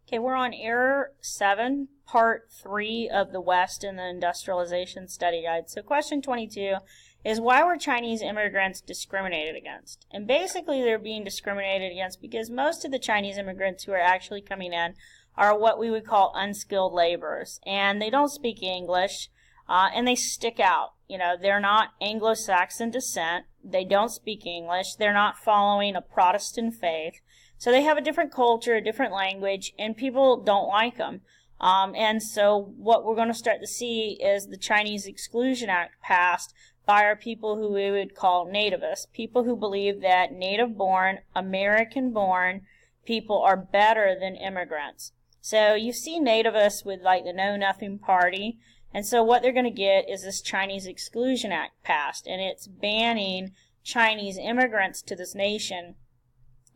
Okay, we're on Error 7, Part 3 of the West in the Industrialization Study Guide. So question 22 is, why were Chinese immigrants discriminated against? And basically they're being discriminated against because most of the Chinese immigrants who are actually coming in are what we would call unskilled laborers. And they don't speak English, and they stick out. You know, they're not Anglo-Saxon descent. They don't speak English. They're not following a Protestant faith. So they have a different culture, a different language, and people don't like them. And so what we're going to start to see is the Chinese Exclusion Act passed by our people who we would call nativists, people who believe that native-born, American-born people are better than immigrants. So you see nativists with like the Know Nothing Party, and so what they're going to get is this Chinese Exclusion Act passed, and it's banning Chinese immigrants to this nation.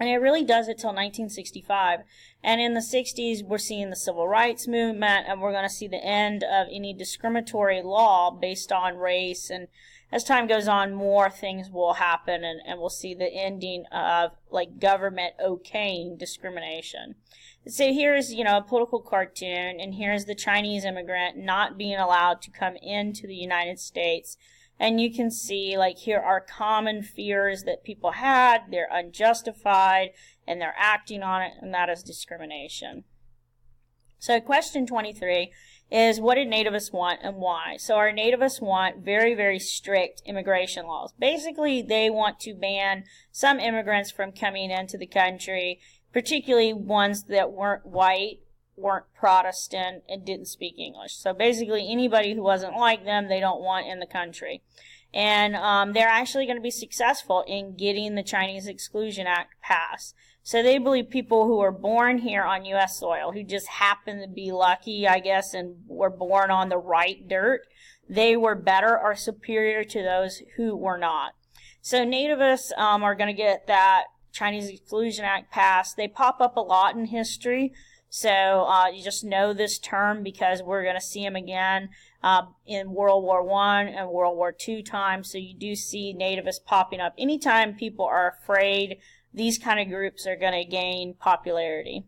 And it really does it till 1965. And in the 60s, we're seeing the civil rights movement, and we're going to see the end of any discriminatory law based on race. And as time goes on, more things will happen, and we'll see the ending of like government okaying discrimination. So here's, a political cartoon, and here's the Chinese immigrant not being allowed to come into the United States. And you can see, like, here are common fears that people had. They're unjustified, and they're acting on it, and that is discrimination. So question 23 is, what did nativists want and why? So our nativists want very, very strict immigration laws. Basically, they want to ban some immigrants from coming into the country, particularly ones that weren't white, weren't Protestant, and didn't speak English. So basically anybody who wasn't like them, they don't want in the country. And they're actually going to be successful in getting the Chinese Exclusion Act passed. So they believe people who are born here on U.S. soil, who just happen to be lucky, I guess, and were born on the right dirt, they were better or superior to those who were not. So nativists are going to get that Chinese Exclusion Act passed. They pop up a lot in history. So you just know this term because we're going to see them again in World War I and World War II times. So you do see nativists popping up. Anytime people are afraid, these kind of groups are going to gain popularity.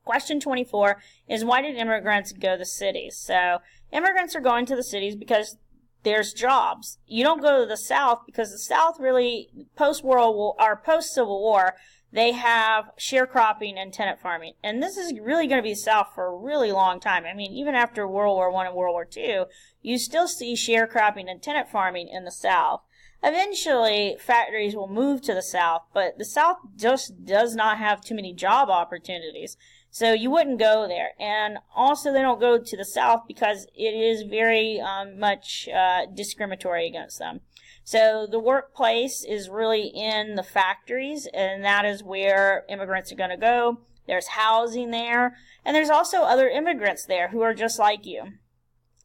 Question 24 is, why did immigrants go to the cities? So immigrants are going to the cities because there's jobs. You don't go to the South because the South really, post-World War or post-Civil War, they have sharecropping and tenant farming. And this is really going to be the South for a really long time. I mean, even after World War I and World War II, you still see sharecropping and tenant farming in the South. Eventually, factories will move to the South, but the South just does not have too many job opportunities. So you wouldn't go there. And also they don't go to the South because it is very much discriminatory against them. So the workplace is really in the factories, and that is where immigrants are going to go. There's housing there, and there's also other immigrants there who are just like you.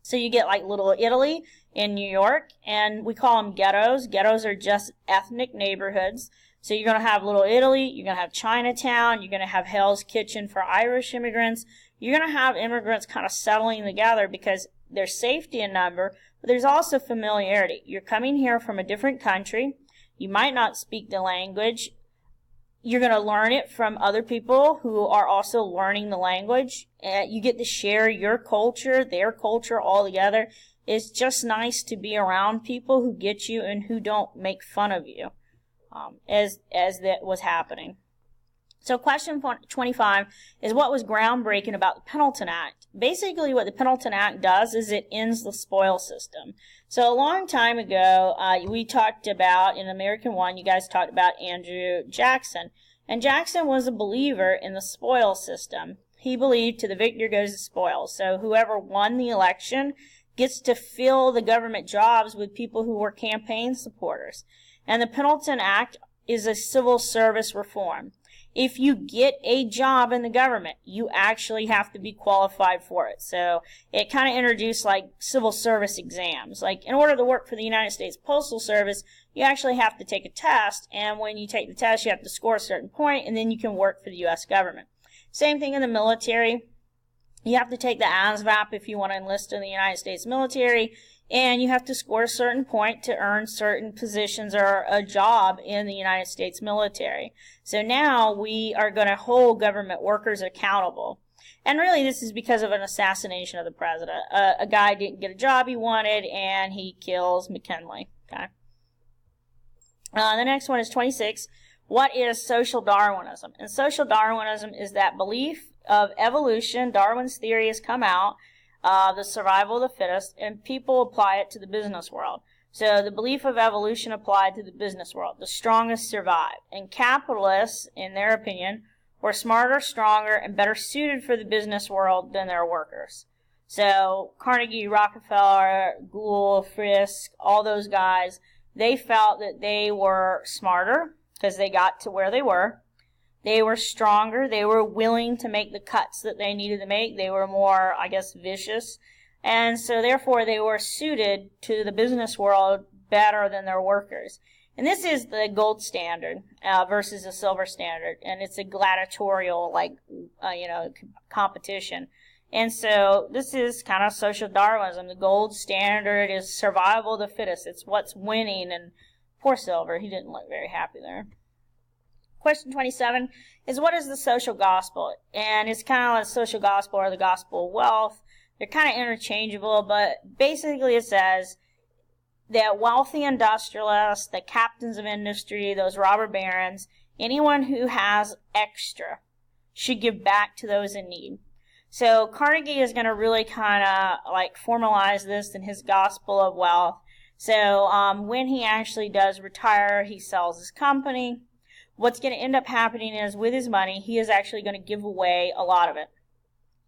So you get like Little Italy in New York, and we call them ghettos. Ghettos are just ethnic neighborhoods. So you're going to have Little Italy, you're going to have Chinatown, you're going to have Hell's Kitchen for Irish immigrants. You're going to have immigrants kind of settling together because there's safety in number, but there's also familiarity. You're coming here from a different country. You might not speak the language. You're going to learn it from other people who are also learning the language. You get to share your culture, their culture all together. It's just nice to be around people who get you and who don't make fun of you, as that was happening. So question 25 is, what was groundbreaking about the Pendleton Act? Basically what the Pendleton Act does is it ends the spoil system. So a long time ago, we talked about, in American One, you guys talked about Andrew Jackson. And Jackson was a believer in the spoil system. He believed to the victor goes the spoil. So whoever won the election gets to fill the government jobs with people who were campaign supporters. And the Pendleton Act is a civil service reform. If you get a job in the government, you actually have to be qualified for it. So it kind of introduced like civil service exams. Like in order to work for the United States Postal Service, you actually have to take a test. And when you take the test, you have to score a certain point, and then you can work for the U.S. government. Same thing in the military. You have to take the ASVAB if you want to enlist in the United States military. and you have to score a certain point to earn certain positions or a job in the United States military. So now we are going to hold government workers accountable. And really this is because of an assassination of the president. A guy didn't get a job he wanted, and he kills McKinley. Okay. The next one is 26. What is social Darwinism? And social Darwinism is that belief of evolution. Darwin's theory has come out, the survival of the fittest, and people apply it to the business world. So the belief of evolution applied to the business world. The strongest survive. And capitalists, in their opinion, were smarter, stronger, and better suited for the business world than their workers. So Carnegie, Rockefeller, Gould, Frisk, all those guys, they felt that they were smarter because they got to where they were. They were stronger. They were willing to make the cuts that they needed to make. They were more, I guess, vicious. And so therefore they were suited to the business world better than their workers. And this is the gold standard versus the silver standard. And it's a gladiatorial, competition. And so this is kind of social Darwinism. The gold standard is survival of the fittest. It's what's winning. And poor Silver, he didn't look very happy there. Question 27 is, what is the social gospel? And it's kind of like the social gospel or the gospel of wealth. They're kind of interchangeable, but basically it says that wealthy industrialists, the captains of industry, those robber barons, anyone who has extra should give back to those in need. So Carnegie is going to really kind of formalize this in his gospel of wealth. So when he actually does retire, he sells his company. What's going to end up happening is, with his money, he is actually going to give away a lot of it.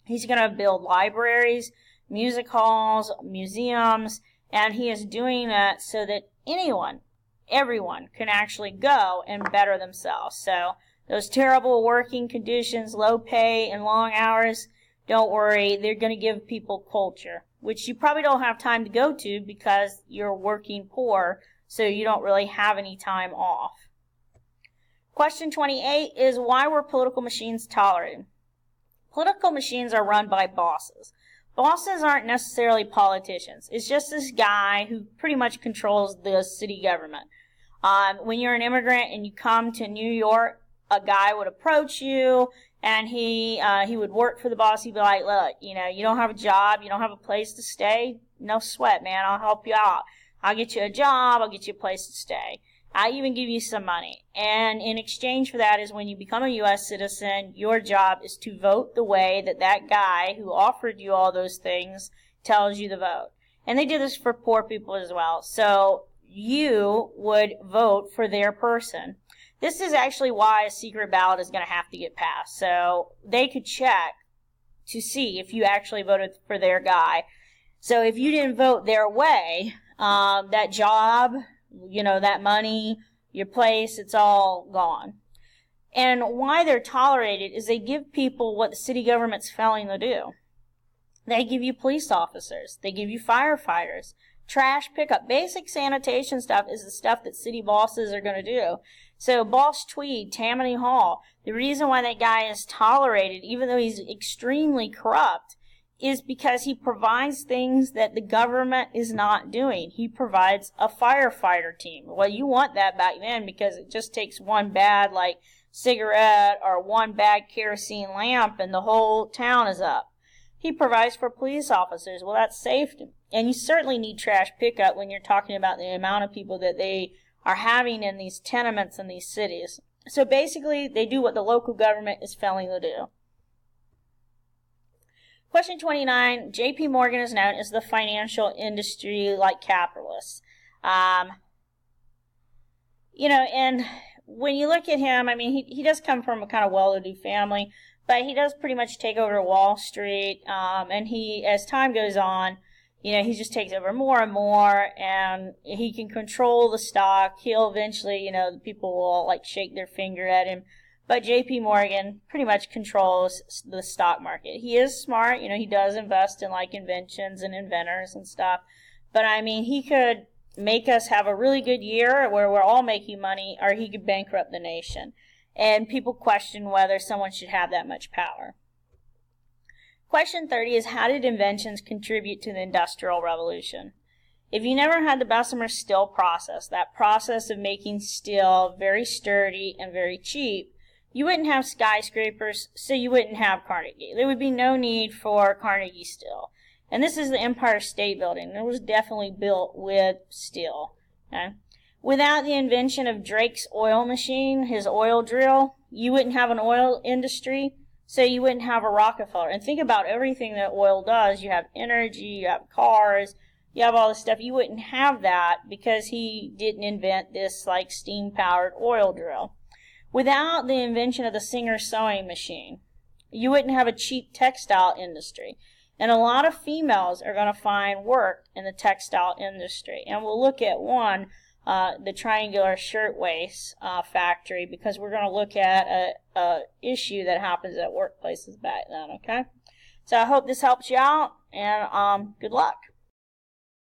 He's going to build libraries, music halls, museums, and he is doing that so that everyone can actually go and better themselves. So those terrible working conditions, low pay, and long hours, don't worry, they're going to give people culture, which you probably don't have time to go to because you're working poor, so you don't really have any time off. Question 28 is, why were political machines tolerated? Political machines are run by bosses. Bosses aren't necessarily politicians. It's just this guy who pretty much controls the city government. When you're an immigrant and you come to New York, a guy would approach you, and he would work for the boss. He'd be like, look, you don't have a job, you don't have a place to stay, no sweat, man, I'll help you out. I'll get you a job, I'll get you a place to stay. I even give you some money. And in exchange for that is, when you become a U.S. citizen, your job is to vote the way that guy who offered you all those things tells you to vote. And they did this for poor people as well. So you would vote for their person. This is actually why a secret ballot is going to have to get passed. So they could check to see if you actually voted for their guy. So if you didn't vote their way, that job, that money, your place, it's all gone. And why they're tolerated is they give people what the city government's failing to do. They give you police officers. They give you firefighters. Trash pickup. Basic sanitation stuff is the stuff that city bosses are going to do. So Boss Tweed, Tammany Hall, the reason why that guy is tolerated, even though he's extremely corrupt, is because he provides things that the government is not doing. He provides a firefighter team. Well, you want that back then because it just takes one bad, cigarette or one bad kerosene lamp and the whole town is up. He provides for police officers. Well, that's safety. And you certainly need trash pickup when you're talking about the amount of people that they are having in these tenements in these cities. So basically, they do what the local government is failing to do. Question 29, J.P. Morgan is known as the financial industry like capitalists. And when you look at him, he does come from a kind of well-to-do family, but he does pretty much take over Wall Street, and he, as time goes on, he just takes over more and more, and he can control the stock. He'll eventually, the people will shake their finger at him. But J.P. Morgan pretty much controls the stock market. He is smart, he does invest in inventions and inventors and stuff. But he could make us have a really good year where we're all making money, or he could bankrupt the nation. And people question whether someone should have that much power. Question 30 is, how did inventions contribute to the Industrial Revolution? If you never had the Bessemer steel process, that process of making steel very sturdy and very cheap, you wouldn't have skyscrapers, so you wouldn't have Carnegie. There would be no need for Carnegie steel. And this is the Empire State Building. It was definitely built with steel. Okay? Without the invention of Drake's oil machine, his oil drill, you wouldn't have an oil industry, so you wouldn't have a Rockefeller. And think about everything that oil does. You have energy, you have cars, you have all this stuff. You wouldn't have that because he didn't invent this like steam-powered oil drill. Without the invention of the Singer sewing machine, you wouldn't have a cheap textile industry. And a lot of females are going to find work in the textile industry. And we'll look at one, the triangular shirtwaist factory, because we're going to look at a issue that happens at workplaces back then, okay? So I hope this helps you out, and good luck.